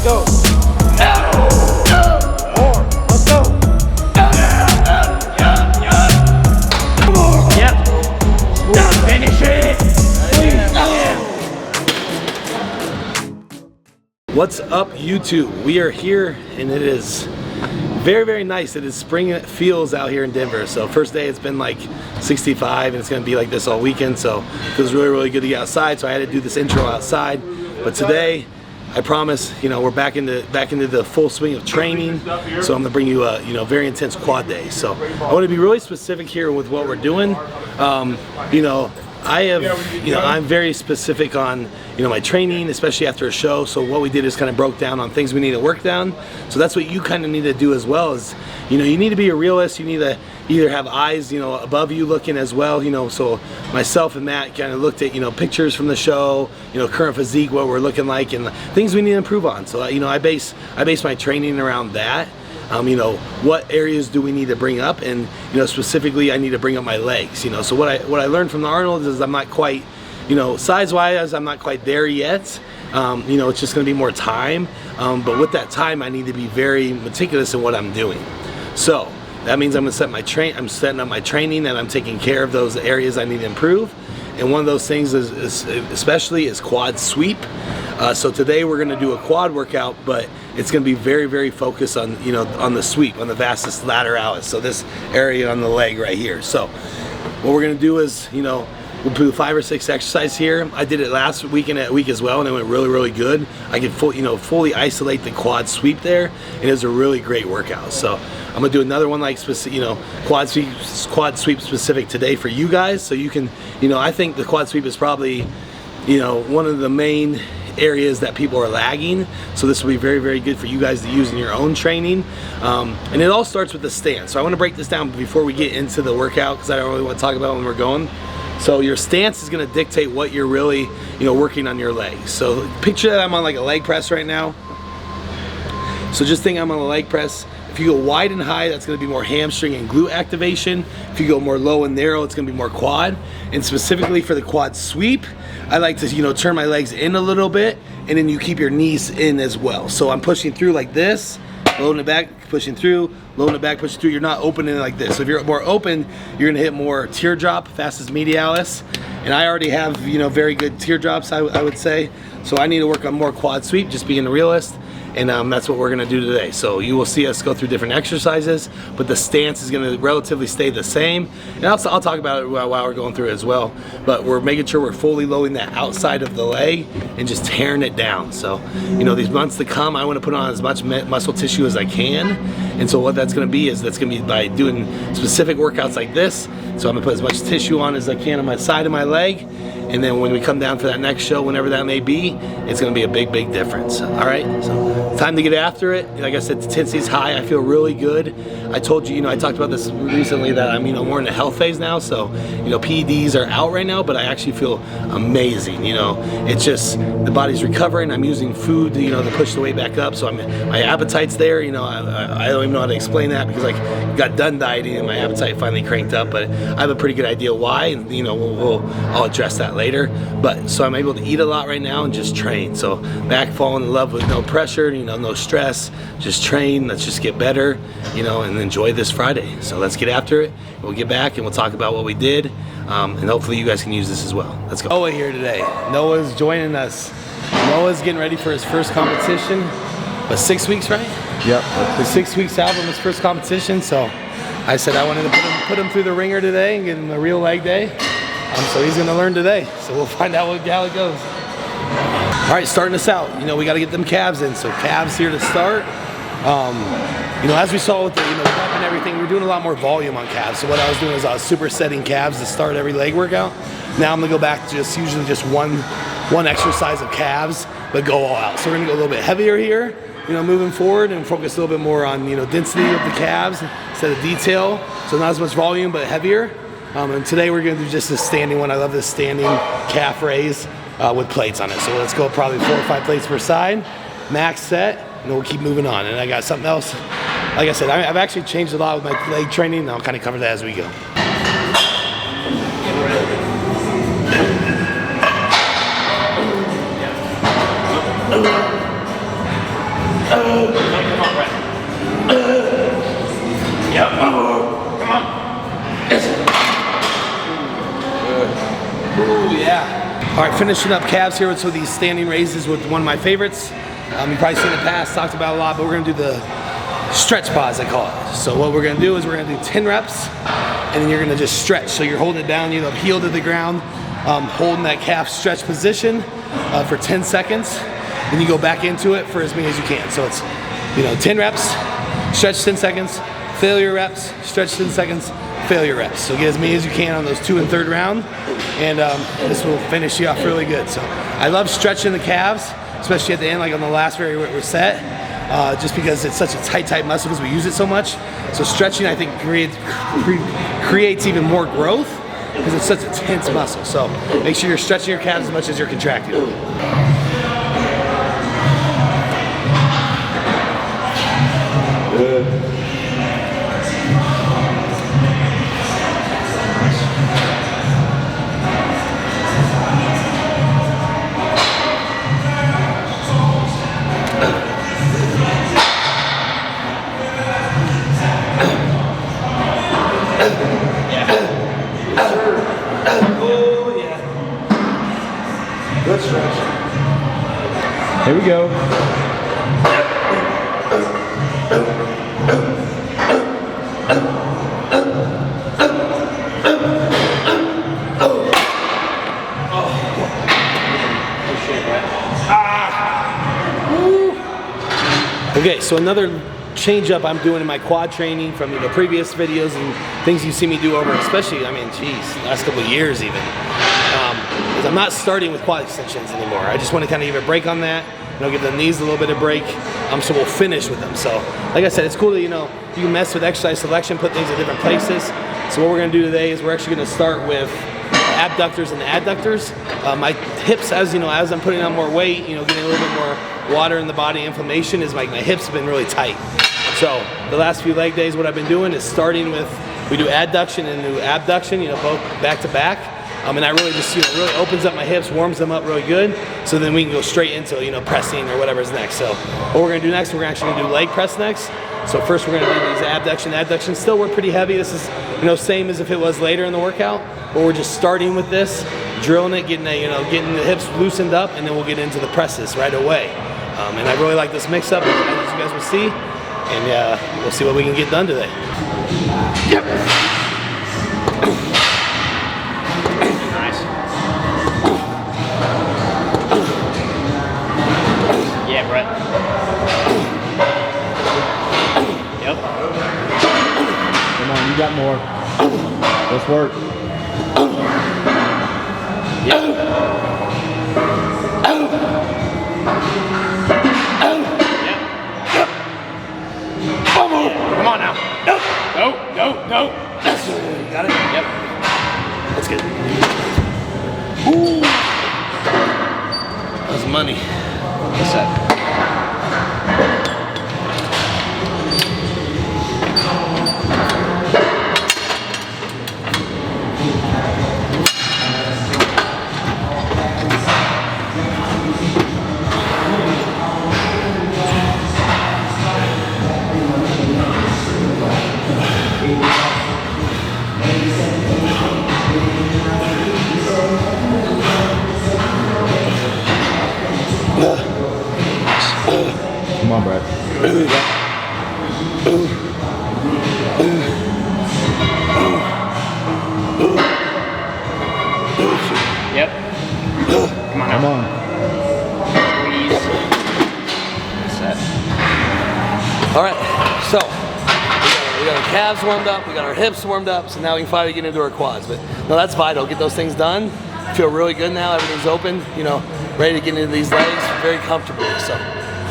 go. More. Let's go. Yep. Finish it. What's up, YouTube? We are here, and it is very, very nice. It is spring feels out here in Denver. So first day it's been like 65, and it's gonna be like this all weekend. So it feels really, really good to get outside. So I had to do this intro outside. But today, I promise, you know, we're back into the full swing of training. So I'm gonna bring you a, you know, very intense quad day. So I want to be really specific here with what we're doing. You know, I'm very specific on, you know, my training, especially after a show. So what we did is kind of broke down on things we need to work down. So that's what you kind of need to do as well. Is, you know, you need to be a realist. You need to either have eyes, you know, above you looking as well. You know, so myself and Matt kind of looked at, you know, pictures from the show, you know, current physique, what we're looking like, and things we need to improve on. So you know, I base my training around that. You know, what areas do we need to bring up, and you know, specifically I need to bring up my legs. You know, so what I learned from the Arnold is I'm not quite, you know, size-wise I'm not quite there yet. You know, it's just going to be more time, but with that time I need to be very meticulous in what I'm doing. So that means I'm setting up my training, and I'm taking care of those areas I need to improve. And one of those things is quad sweep. So today we're going to do a quad workout, but it's going to be very, very focused on, you know, on the sweep, on the vastus lateralis. So this area on the leg right here. So what we're going to do is, you know, we'll do 5 or 6 exercises here. I did it last week as well, and it went really, really good. I could fully isolate the quad sweep there, and it was a really great workout. So I'm gonna do another one like specific, you know, quad sweep specific today for you guys, so you can, you know, I think the quad sweep is probably, you know, one of the main areas that people are lagging. So this will be very, very good for you guys to use in your own training. And it all starts with the stance. So I want to break this down before we get into the workout, because I don't really want to talk about it when we're going. So your stance is going to dictate what you're really, you know, working on your legs. So picture that I'm on like a leg press right now. So just think I'm on a leg press. If you go wide and high, that's going to be more hamstring and glute activation. If you go more low and narrow, it's going to be more quad. And specifically for the quad sweep, I like to, you know, turn my legs in a little bit, and then you keep your knees in as well. So I'm pushing through like this, loading it back, pushing through, loading it back, pushing through. You're not opening it like this. So if you're more open, you're gonna hit more teardrop, vastus medialis. And I already have, you know, very good teardrops, I would say. So I need to work on more quad sweep, just being a realist. And that's what we're gonna do today. So you will see us go through different exercises, but the stance is gonna relatively stay the same. And I'll talk about it while we're going through it as well. But we're making sure we're fully loading that outside of the leg and just tearing it down. So, you know, these months to come, I wanna put on as much muscle tissue as I can. And so what that's gonna be is that's gonna be by doing specific workouts like this. So I'm gonna put as much tissue on as I can on my side of my leg. And then when we come down for that next show, whenever that may be, it's gonna be a big, big difference. All right, so time to get after it. Like I said, the intensity's high. I feel really good. I told you, you know, I talked about this recently that I'm, you know, more in the health phase now. So, you know, PEDs are out right now, but I actually feel amazing. You know, it's just the body's recovering. I'm using food to, you know, to push the weight back up. So my appetite's there. You know, I don't even know how to explain that, because I got done dieting and my appetite finally cranked up. But I have a pretty good idea why, and you know, I'll address that later. But so I'm able to eat a lot right now and just train. So back falling in love with no pressure, you know, no stress, just train. Let's just get better, you know, and enjoy this Friday. So let's get after it. We'll get back and we'll talk about what we did, and hopefully you guys can use this as well. Let's go. Noah here today. Noah's joining us. Noah's getting ready for his first competition. But 6 weeks, right? Yep. We're 6 weeks out from his first competition. So I said I wanted to put him through the ringer today and give him a real leg day. So he's gonna learn today. So we'll find out how it goes. All right, starting us out. You know, we got to get them calves in. So calves here to start. You know, as we saw with the, you know, prep and everything, we're doing a lot more volume on calves. So what I was doing is I was supersetting calves to start every leg workout. Now I'm gonna go back to usually just one exercise of calves, but go all out. So we're gonna go a little bit heavier here, you know, moving forward, and focus a little bit more on, you know, density of the calves instead of detail. So not as much volume, but heavier. And today we're gonna do just a standing one. I love this standing calf raise with plates on it. So let's go probably 4 or 5 plates per side, max set, and then we'll keep moving on. And I got something else. Like I said, I've actually changed a lot with my leg training, and I'll kind of cover that as we go. finishing up calves here with some of these standing raises with one of my favorites. You've probably seen in the past, talked about a lot, but we're gonna do the stretch pause, I call it. So what we're gonna do is we're gonna do 10 reps, and then you're gonna just stretch. So you're holding it down, you know, heel to the ground, holding that calf stretch position for 10 seconds. Then you go back into it for as many as you can. So it's, you know, 10 reps, stretch 10 seconds, failure reps, stretch 10 seconds, failure reps. So get as many as you can on those 2 and 3rd round, and this will finish you off really good. So I love stretching the calves, especially at the end, like on the last very set, just because it's such a tight muscle because we use it so much. So stretching, I think, creates even more growth because it's such a tense muscle. So make sure you're stretching your calves as much as you're contracting. Good. Good stretch. Here we go. Okay, so another change up I'm doing in my quad training from the previous videos and things you see me do over, especially, I mean, geez, last couple of years even, is I'm not starting with quad extensions anymore. I just want to kind of give a break on that, you know, give the knees a little bit of break, so we'll finish with them. So, like I said, it's cool that, you know, you can mess with exercise selection, put things in different places. So what we're going to do today is we're actually going to start with abductors and adductors. My hips, as you know, as I'm putting on more weight, you know, getting a little bit more water in the body, inflammation, is like my hips have been really tight. So the last few leg days, what I've been doing is starting with, we do adduction and do abduction, you know, both back to back. And that really just, you know, really opens up my hips, warms them up really good. So then we can go straight into, you know, pressing or whatever's next. So what we're gonna do next, we're actually gonna do leg press next. So first we're gonna do these adduction. Still work pretty heavy. This is, you know, same as if it was later in the workout, but we're just starting with this, drilling it, getting the hips loosened up, and then we'll get into the presses right away. And I really like this mix up, as you guys will see, and we'll see what we can get done today. Yep. Nice. Yeah, Brett. Yep. Come on, you got more. Let's work. Yep. Come on now. No. Got it? Yep. That's good. Ooh. That's money. What's that? Come on, Brett. Yep. Come on. Come on. Squeeze. Set. All right, so we got our calves warmed up, we got our hips warmed up, so now we can finally get into our quads. But no, that's vital. Get those things done. Feel really good now. Everything's open, you know, ready to get into these legs very comfortably. So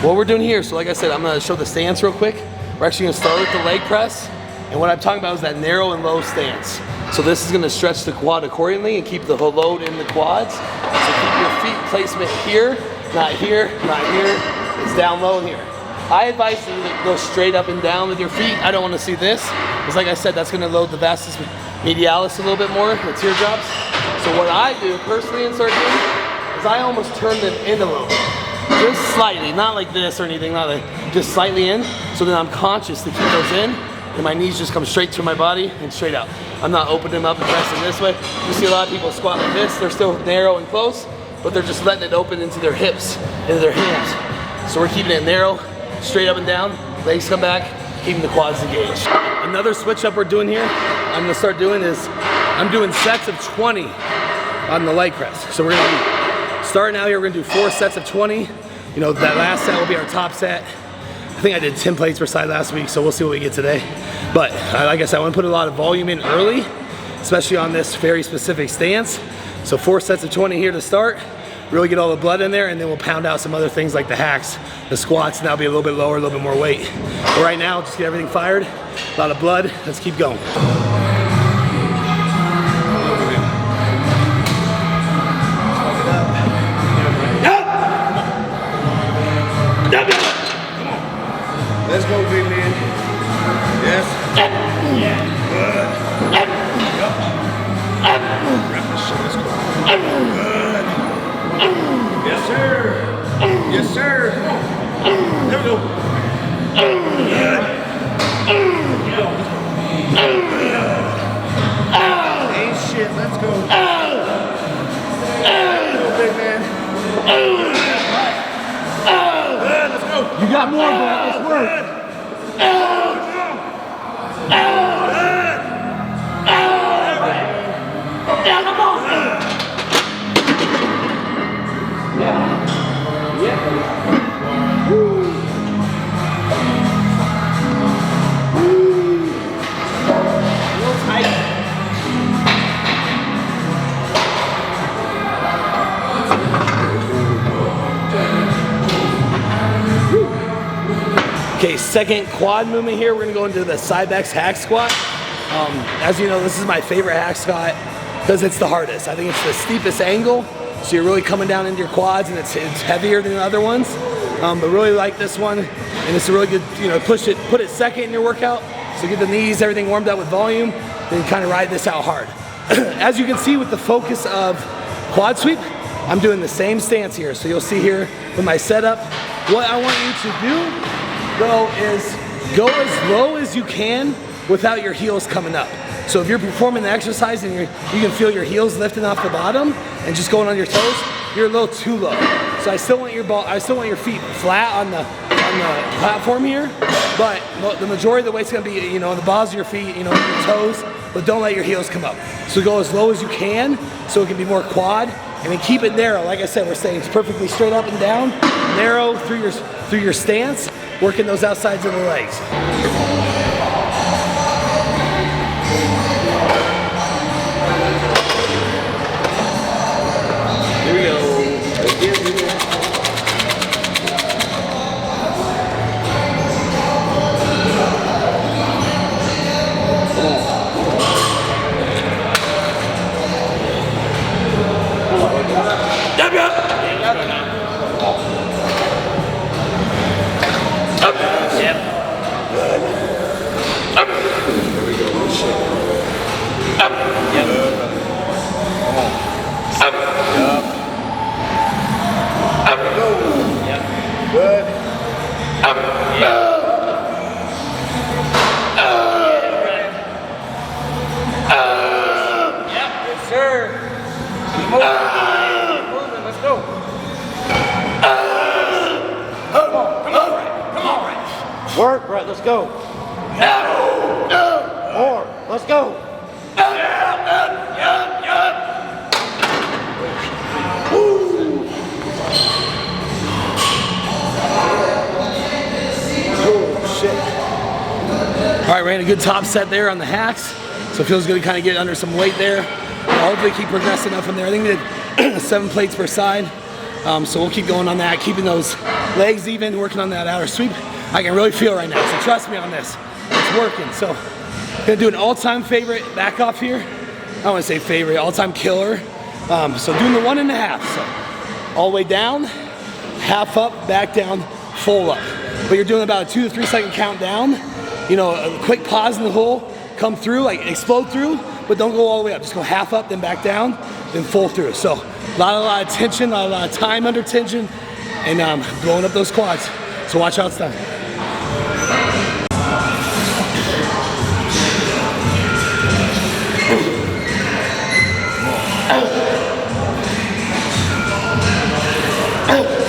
what we're doing here, so like I said, I'm gonna show the stance real quick. We're actually gonna start with the leg press. And what I'm talking about is that narrow and low stance. So this is gonna stretch the quad accordingly and keep the whole load in the quads. So keep your feet placement here, not here, not here. It's down low and here. I advise you to go straight up and down with your feet. I don't wanna see this, because like I said, that's gonna load the vastus medialis a little bit more, the teardrops. So what I do personally in certain is I almost turn them in a little bit. Just slightly, not like this or anything, not like, just slightly in, so then I'm conscious to keep those in, and my knees just come straight to my body and straight out. I'm not opening them up and pressing this way. You see a lot of people squat like this, they're still narrow and close. but they're just letting it open into their hips, into their hands. So we're keeping it narrow, straight up and down, legs come back, keeping the quads engaged. Another switch up we're doing here, I'm gonna start doing is, I'm doing sets of 20 on the leg press. So we're gonna be starting out here, we're gonna do 4 sets of 20. You know, that last set will be our top set. I think I did 10 plates per side last week, so we'll see what we get today. But like I said, I want to put a lot of volume in early, especially on this very specific stance. So 4 sets of 20 here to start, really get all the blood in there, and then we'll pound out some other things like the hacks, the squats, and that'll be a little bit lower, a little bit more weight. But right now, just get everything fired, a lot of blood, let's keep going. Let's go, big man. Yes. Yeah. Good. Yep. Wrap this shit. Let's go. Good. Yes, sir. Yes, sir. There we go. Good. Ain't shit. Let's go. Let's go, big man. Good. Let's go. You got more, bro. Let's work. Okay, second quad movement here. We're gonna go into the side backs hack squat. As you know, this is my favorite hack squat because it's the hardest. I think it's the steepest angle, so you're really coming down into your quads, and it's heavier than the other ones. But really like this one, and it's a really good, you know, put it second in your workout. So get the knees, everything warmed up with volume, then kind of ride this out hard. As you can see with the focus of quad sweep, I'm doing the same stance here. So you'll see here with my setup, what I want you to do though is go as low as you can without your heels coming up. So if you're performing the exercise and you can feel your heels lifting off the bottom and just going on your toes, you're a little too low. So I still want your your feet flat on the platform here, but the majority of the weight's gonna be, you know, on the balls of your feet, you know, your toes, but don't let your heels come up. So go as low as you can so it can be more quad, and then keep it narrow. Like I said, we're staying perfectly straight up and down, narrow through your stance, working those outsides of the legs. Here we go. Good. Yes, sir. Keep moving. Keep moving. Let's go. Come on, Brett. Work, Brett. Let's go. More. Let's go. All right, ran a good top set there on the hacks, so it feels good to kind of get under some weight there. Hopefully keep progressing up from there. I think we did 7 plates per side, so we'll keep going on that, keeping those legs even, working on that outer sweep. I can really feel right now, so trust me on this. It's working. So gonna do an all-time favorite back off here. I don't want to say favorite, all-time killer. So doing the 1.5, so all the way down, half up, back down, full up. But you're doing about a 2 to 3 second count down. You know, a quick pause in the hole, come through, like explode through, but don't go all the way up. Just go half up, then back down, then full through. So a lot of tension, a lot of time under tension, and blowing up those quads. So watch how it's done.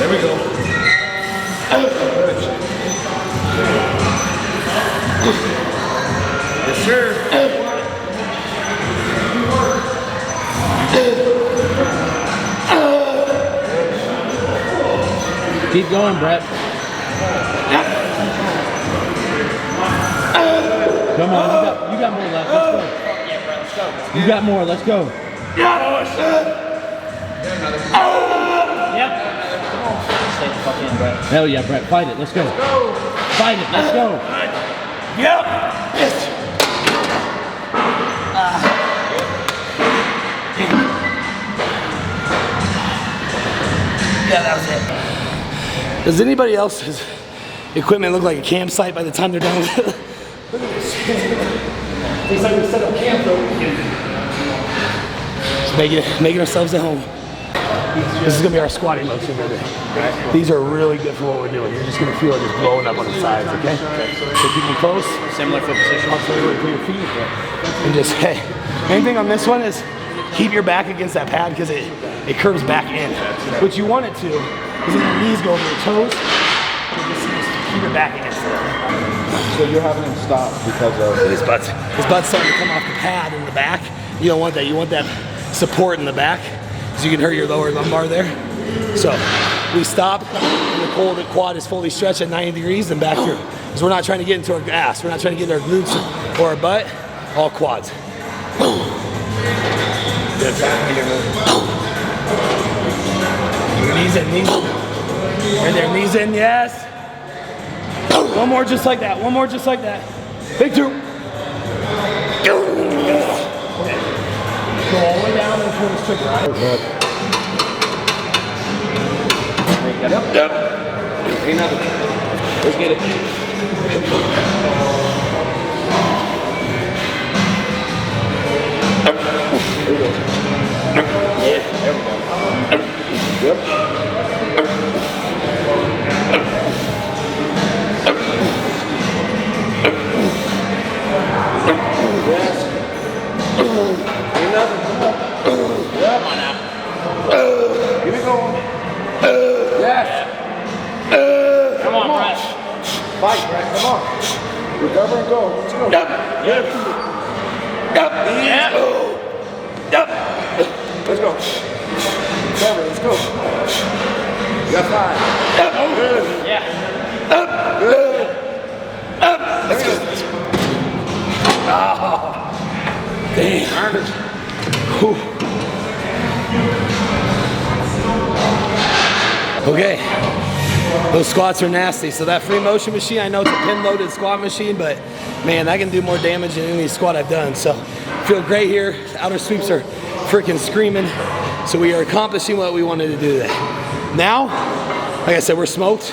There we go. Yes, sir. Keep going, Brett. Come on, you got more left. Let's go. Yeah, bro, let's go. You got more. Let's go. Yep. Stay the fuck in, Brett. Hell yeah, Brett. Fight it. Let's go. Fight it. Let's go. Yep. Yes. Yeah, that was it. Does anybody else's equipment look like a campsite by the time they're done with it? Look at this. It's like we set up camp over here. Just making ourselves at home. This is gonna be our squatting motion, baby. These are really good for what we're doing. You're just gonna feel it just blowing up on the sides, okay? So keep them close. Similar foot position. Also, put your feet. And just, hey, main thing on this one is keep your back against that pad because it curves back in. What you want it to is when your knees go over your toes, you just keep your back against it. So you're having him stop because of His butt's starting to come off the pad in the back. You don't want that. You want that support in the back because you can hurt your lower lumbar there. So we stop, and the quad is fully stretched at 90 degrees and back through. Because we're not trying to get into our ass. We're not trying to get into our glutes or our butt. All quads. Good. Knees in, knees in. Right there, knees in, yes. One more just like that, one more just like that. Big two. Go all the way down and pull the trigger, right? Yep. Ain't nothing. Let's get it. Yeah, there we go. Yep. Yes. Ain't nothing. Come on. Yep. Come on now. Keep it going. Yes. Come on, Brett. Fight, Brett. Come on. Recover and go. Let's go. Yep. Yep. Let's go. Recover. Let's go. You got 5. Good. Yeah. Good. Let's go. Oh, damn. Whew. Okay, those squats are nasty. So that free motion machine, I know it's a pin loaded squat machine, but man, that can do more damage than any squat I've done. So feel great here. The outer sweeps are freaking screaming. So we are accomplishing what we wanted to do today. Now, like I said, we're smoked,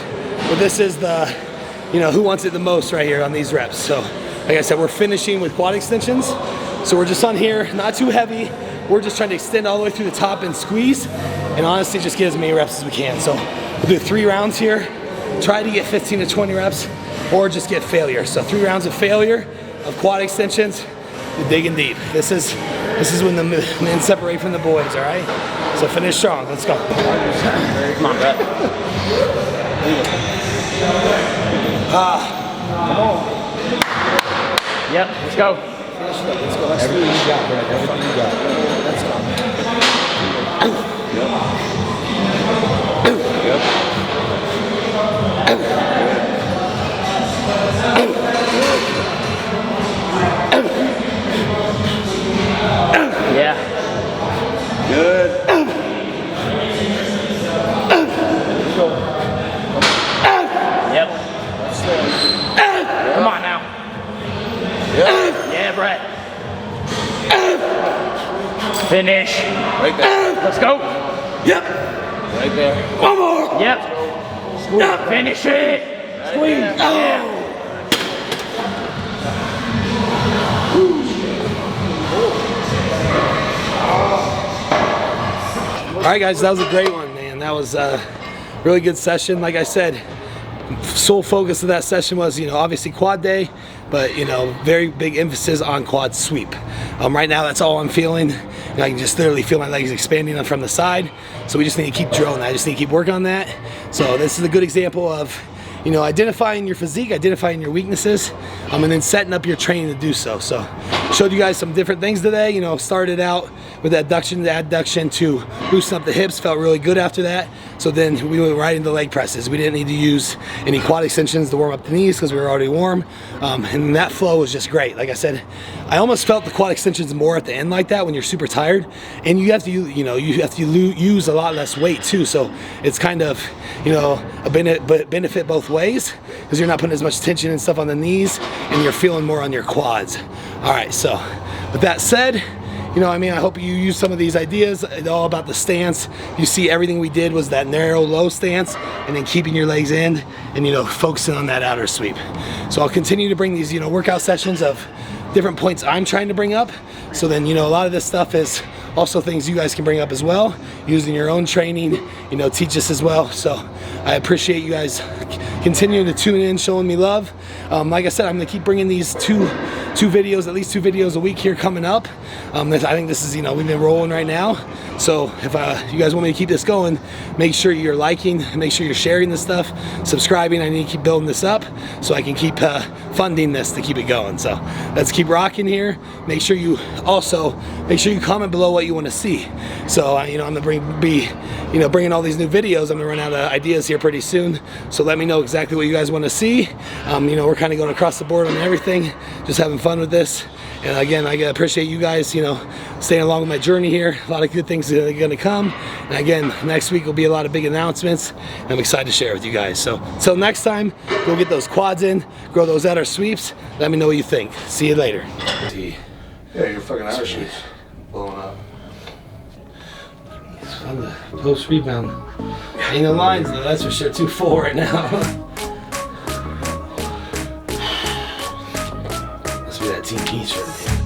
but this is the, who wants it the most right here on these reps. So like I said, we're finishing with quad extensions. So we're just on here, not too heavy. We're just trying to extend all the way through the top and squeeze, and honestly just get as many reps as we can. So we'll do 3 rounds here. Try to get 15 to 20 reps, or just get failure. So 3 rounds of failure of quad extensions, digging deep. This is when the men separate from the boys, all right? So finish strong, let's go. Come on, Brett. Come on. Yep, let's go. Let's go. Everything you got, Brett. Everything you got. Let's go. Yep. Yeah. Good. Yep. Come on now. Yep. Yeah, Brett. Finish. Right there. Let's go. Yep, Right there. one more. Yep. Finish it. Squeeze. Yeah. All right, guys, that was a great one, man. That was a really good session. Like I said, sole focus of that session was, obviously quad day, but very big emphasis on quad sweep. Right now that's all I'm feeling. I can just literally feel my legs expanding from the side. So we just need to keep drilling that. I just need to keep working on that. So this is a good example of identifying your physique, identifying your weaknesses, and then setting up your training to do so. So showed you guys some different things today. Started out with adduction to loosen up the hips, felt really good after that. So then we went right into leg presses. We didn't need to use any quad extensions to warm up the knees because we were already warm. And that flow was just great. Like I said, I almost felt the quad extensions more at the end like that when you're super tired, and you have to use a lot less weight too. So it's kind of a benefit both ways because you're not putting as much tension and stuff on the knees, and you're feeling more on your quads. All right, so with that said, I hope you use some of these ideas. It's all about the stance. You see everything we did was that narrow, low stance, and then keeping your legs in and, focusing on that outer sweep. So I'll continue to bring these, workout sessions of different points I'm trying to bring up. So then, a lot of this stuff is also things you guys can bring up as well, using your own training, teach us as well. So I appreciate you guys continuing to tune in, showing me love. Like I said, I'm gonna keep bringing these two videos, at least 2 videos a week here coming up. I think this is, we've been rolling right now. So if you guys want me to keep this going, make sure you're liking, make sure you're sharing this stuff, subscribing. I need to keep building this up so I can keep funding this to keep it going. So let's keep rocking here. Make sure you comment below what you want to see. So I'm gonna bringing all these new videos. I'm gonna run out of ideas here pretty soon. So let me know exactly what you guys want to see. We're kind of going across the board on everything, just having fun with this. And again, I appreciate you guys, staying along with my journey here. A lot of good things are going to come. And again, next week will be a lot of big announcements. And I'm excited to share with you guys. So until next time, go get those quads in, grow those outer sweeps. Let me know what you think. See you later. Yeah, your fucking outer sweeps blowing up. It's fun to post rebound. Ain't no lines though, that's for sure. Too full right now. Must be that Team Peach right there.